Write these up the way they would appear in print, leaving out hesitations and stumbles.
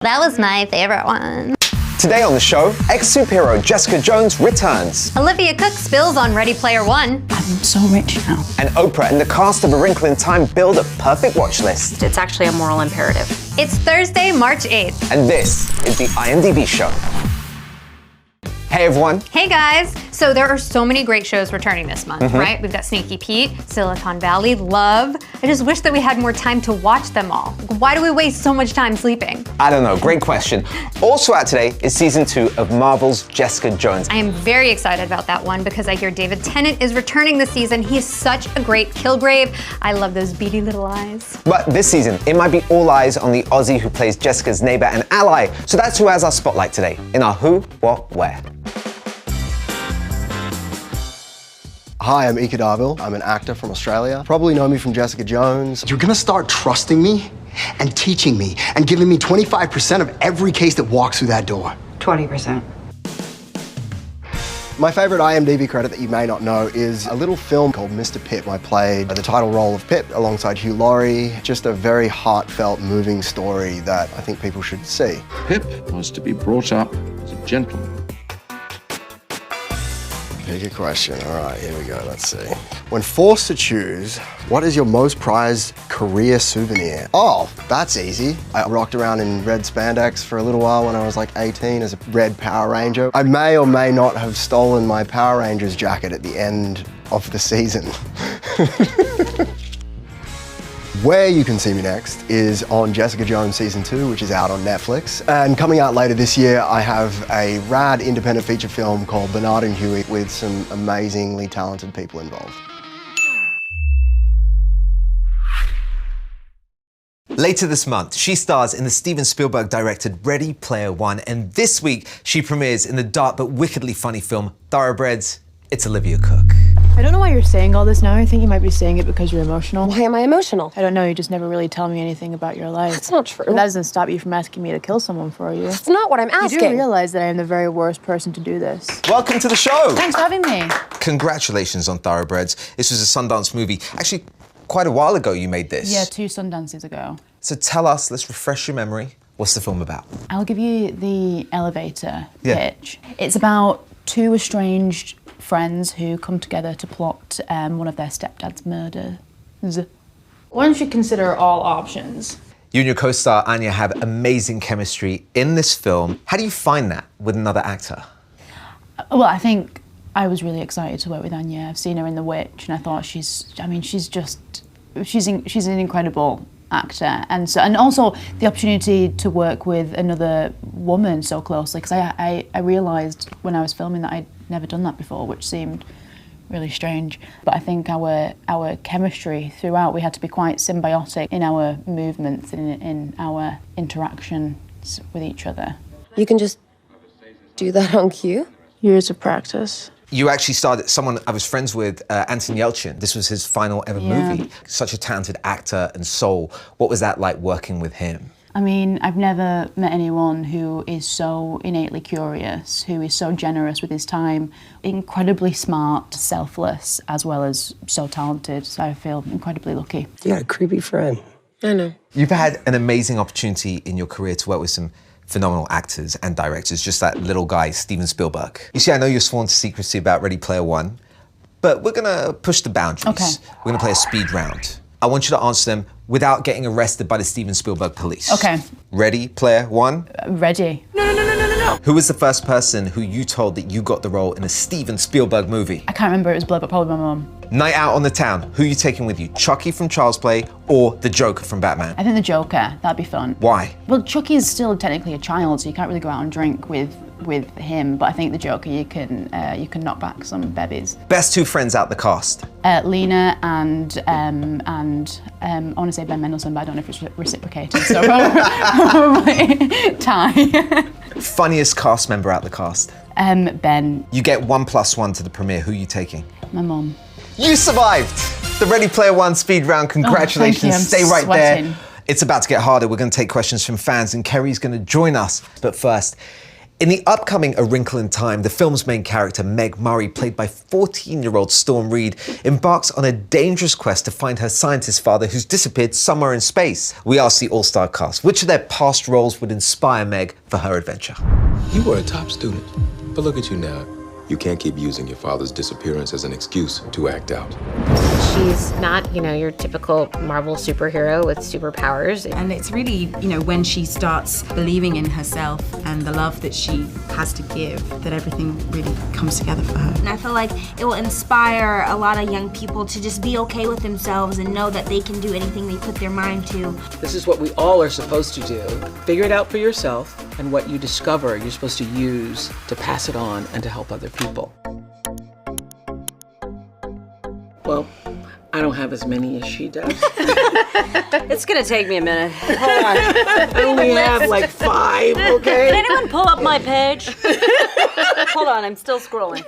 That was my favorite one. Today on the show, ex-superhero Jessica Jones returns. Olivia Cooke spills on Ready Player One. I'm so rich now. And Oprah and the cast of A Wrinkle in Time build a perfect watch list. It's actually a moral imperative. It's Thursday, March 8th. And this is the IMDb show. Hey everyone. Hey guys. So there are so many great shows returning this month, right? We've got Sneaky Pete, Silicon Valley, Love. I just wish that we had more time to watch them all. Why do we waste so much time sleeping? I don't know, great question. Also out today is season 2 of Marvel's Jessica Jones. I am very excited about that one because I hear David Tennant is returning this season. He's such a great Kilgrave. I love those beady little eyes. But this season, it might be all eyes on the Aussie who plays Jessica's neighbor and ally. So that's who has our spotlight today in our Who, What, Where. Hi, I'm Cadaval. I'm an actor from Australia. Probably know me from Jessica Jones. You're gonna start trusting me and teaching me and giving me 25% of every case that walks through that door. 20%. My favorite IMDb credit that you may not know is a little film called Mr. Pip. I played the title role of Pip alongside Hugh Laurie. Just a very heartfelt, moving story that I think people should see. Pip was to be brought up as a gentleman. Pick a question. All right, here we go. Let's see. When forced to choose, what is your most prized career souvenir? Oh, that's easy. I rocked around in red spandex for a little while when I was like 18 as a red Power Ranger. I may or may not have stolen my Power Rangers jacket at the end of the season. Where you can see me next is on Jessica Jones Season 2, which is out on Netflix. And coming out later this year, I have a rad independent feature film called Bernard and Huey with some amazingly talented people involved. Later this month, she stars in the Steven Spielberg-directed Ready Player One, and this week, she premieres in the dark but wickedly funny film Thoroughbreds. It's Olivia Cooke. I don't know why you're saying all this now. I think you might be saying it because you're emotional. Why am I emotional? I don't know, you just never really tell me anything about your life. That's not true. But that doesn't stop you from asking me to kill someone for you. That's not what I'm asking. You do realize that I am the very worst person to do this. Welcome to the show. Thanks for having me. Congratulations on Thoroughbreds. This was a Sundance movie. Actually, quite a while ago you made this. Yeah, 2 Sundances ago. So tell us, let's refresh your memory. What's the film about? I'll give you the elevator pitch. It's about 2 estranged friends who come together to plot one of their stepdad's murders. One should consider all options. You and your co-star Anya have amazing chemistry in this film. How do you find that with another actor? Well, I think I was really excited to work with Anya. I've seen her in The Witch, and I thought she's an incredible actor, and also the opportunity to work with another woman so closely, because I realised when I was filming that I'd never done that before, which seemed really strange. But I think our chemistry throughout, we had to be quite symbiotic in our movements, in our interactions with each other. You can just do that on cue? Years of practice. You actually started someone I was friends with, Anton Yelchin. This was his final ever movie. Such a talented actor and soul. What was that like working with him? I mean, I've never met anyone who is so innately curious, who is so generous with his time, incredibly smart, selfless, as well as so talented. So I feel incredibly lucky. You got a creepy friend. I know. You've had an amazing opportunity in your career to work with some phenomenal actors and directors, just that little guy, Steven Spielberg. You see, I know you're sworn to secrecy about Ready Player One, but we're gonna push the boundaries. Okay. We're gonna play a speed round. I want you to answer them without getting arrested by the Steven Spielberg police. Okay. Ready Player One? Ready. Who was the first person who you told that you got the role in a Steven Spielberg movie? I can't remember, it was blood, but probably my mum. Night out on the town, who are you taking with you? Chucky from Child's Play or the Joker from Batman? I think the Joker, that'd be fun. Why? Well, Chucky is still technically a child, so you can't really go out and drink with him, but I think the Joker, you can knock back some bebies. Best 2 friends out the cast? Lena and I want to say Ben Mendelsohn, but I don't know if it's reciprocated, so probably Ty. Funniest cast member out the cast? Ben. You get 1+1 to the premiere. Who are you taking? My mum. You survived the Ready Player One speed round. Congratulations. Thank you. I'm Stay right sweating. there. It's about to get harder. We're going to take questions from fans, and Kerry's going to join us. But first, In the upcoming A Wrinkle in Time, the film's main character, Meg Murray, played by 14-year-old Storm Reed, embarks on a dangerous quest to find her scientist father who's disappeared somewhere in space. We asked the all-star cast which of their past roles would inspire Meg for her adventure. You were a top student, but look at you now. You can't keep using your father's disappearance as an excuse to act out. She's not, your typical Marvel superhero with superpowers. And it's really, when she starts believing in herself and the love that she has to give, that everything really comes together for her. And I feel like it will inspire a lot of young people to just be okay with themselves and know that they can do anything they put their mind to. This is what we all are supposed to do. Figure it out for yourself, and what you discover, you're supposed to use to pass it on and to help other people. Well, I don't have as many as she does. It's gonna take me a minute. Hold on. I only have like 5, okay? Can anyone pull up my page? Hold on, I'm still scrolling.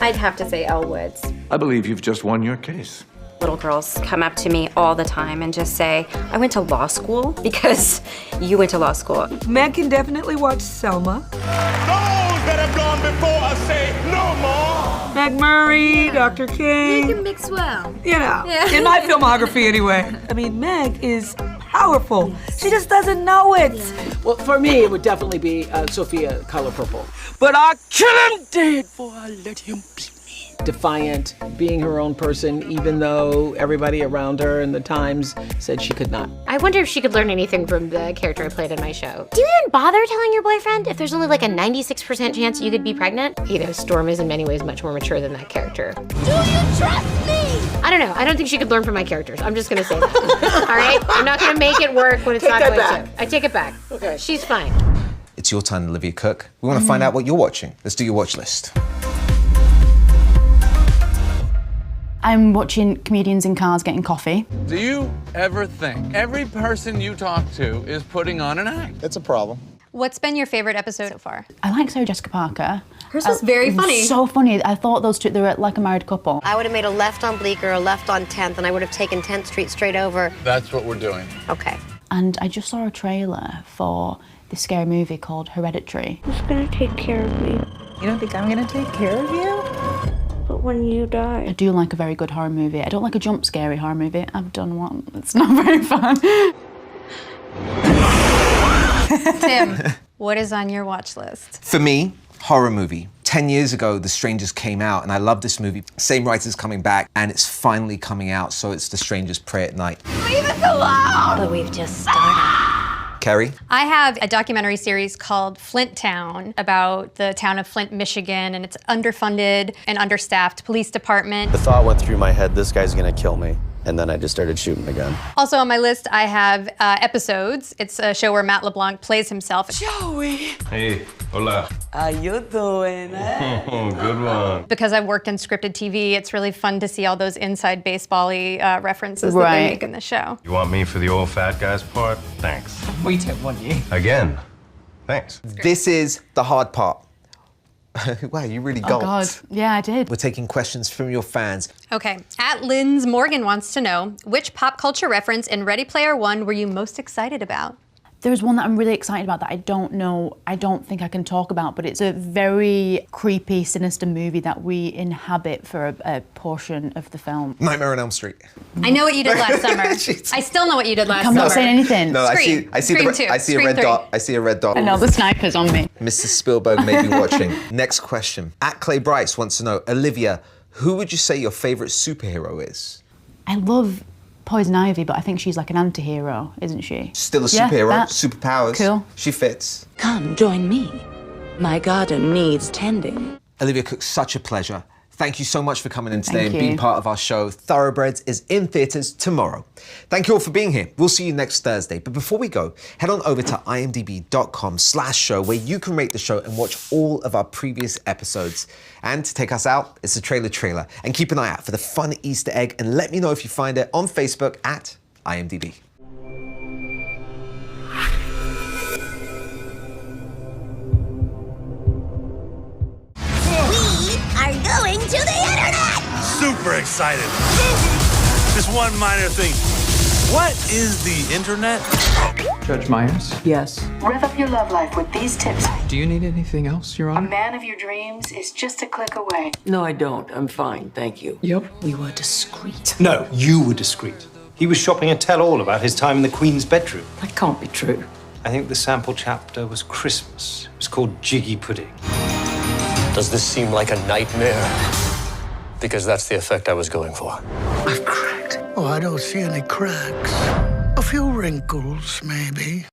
I'd have to say Elle Woods. I believe you've just won your case. Little girls come up to me all the time and just say, I went to law school because you went to law school. Meg can definitely watch Selma. Those that have gone before us say no more. Meg Murray, Dr. King. You can mix well. In my filmography anyway. I mean, Meg is powerful. She just doesn't know it. Well, for me, it would definitely be Sophia Color Purple. But I'll kill him dead before I let him beat me. Defiant, being her own person, even though everybody around her in the Times said she could not. I wonder if she could learn anything from the character I played in my show. Do you even bother telling your boyfriend if there's only like a 96% chance you could be pregnant? Storm is in many ways much more mature than that character. Do you trust me? I don't know. I don't think she could learn from my characters. I'm just gonna say that. All right? I'm not gonna make it work when it's not going to. I take it back. Okay. She's fine. It's your turn, Olivia Cooke. We want to find out what you're watching. Let's do your watch list. I'm watching comedians in cars getting coffee. Do you ever think every person you talk to is putting on an act? It's a problem. What's been your favorite episode so far? I like Sarah Jessica Parker. Hers was very funny. So funny. I thought those two, they were like a married couple. I would have made a left on Bleecker, a left on 10th, and I would have taken 10th Street straight over. That's what we're doing. Okay. And I just saw a trailer for this scary movie called Hereditary. Who's gonna take care of me? You don't think I'm gonna take care of you? But when you die. I do like a very good horror movie. I don't like a jump scary horror movie. I've done one. It's not very fun. Tim, what is on your watch list? For me, horror movie. 10 years ago, The Strangers came out, and I love this movie. Same writer's coming back, and it's finally coming out, so it's The Strangers Pray at Night. Leave us alone! But we've just started. Kerry? I have a documentary series called Flint Town about the town of Flint, Michigan, and it's underfunded and understaffed police department. The thought went through my head, this guy's gonna kill me. And then I just started shooting the gun. Also on my list, I have Episodes. It's a show where Matt LeBlanc plays himself. Joey! Hey, hola. How you doing? Good one. Because I've worked in scripted TV, it's really fun to see all those inside baseball-y references that they make in the show. You want me for the old fat guys part? Thanks. We don't want you. Again, thanks. This is the hard part. Wow, you really gulped. Oh God, yeah, I did. We're taking questions from your fans. Okay, at Lynn's Morgan wants to know, which pop culture reference in Ready Player One were you most excited about? There's one that I'm really excited about that I don't think I can talk about, but it's a very creepy, sinister movie that we inhabit for a portion of the film. Nightmare on Elm Street. I know what you did last summer. I still know what you did last summer. I'm not saying anything. No, Scream. I see a red dot. I see a red dot. I know, the sniper's on me. Mrs. Spielberg may be watching. Next question. At Clay Bryce wants to know, Olivia, who would you say your favorite superhero is? I love Poison Ivy, but I think she's like an anti-hero, isn't she? Still a superhero, superpowers. Cool. She fits. Come, join me. My garden needs tending. Olivia Cooke, such a pleasure. Thank you so much for coming in today Thank and being you. part of our show. Thoroughbreds is in theatres tomorrow. Thank you all for being here. We'll see you next Thursday. But before we go, head on over to imdb.com/show where you can rate the show and watch all of our previous episodes. And to take us out, it's the trailer. And keep an eye out for the fun Easter egg and let me know if you find it on Facebook at IMDb. Are going to the internet! Super excited. Just one minor thing. What is the internet? Judge Myers? Yes. Rev up your love life with these tips. Do you need anything else, Your A Honor? man of your dreams is just a click away. No, I don't. I'm fine, thank you. Yep. We were discreet. No, you were discreet. He was shopping a tell-all about his time in the Queen's bedroom. That can't be true. I think the sample chapter was Christmas. It was called Jiggy Pudding. Does this seem like a nightmare? Because that's the effect I was going for. I've cracked. Oh, I don't see any cracks. A few wrinkles, maybe.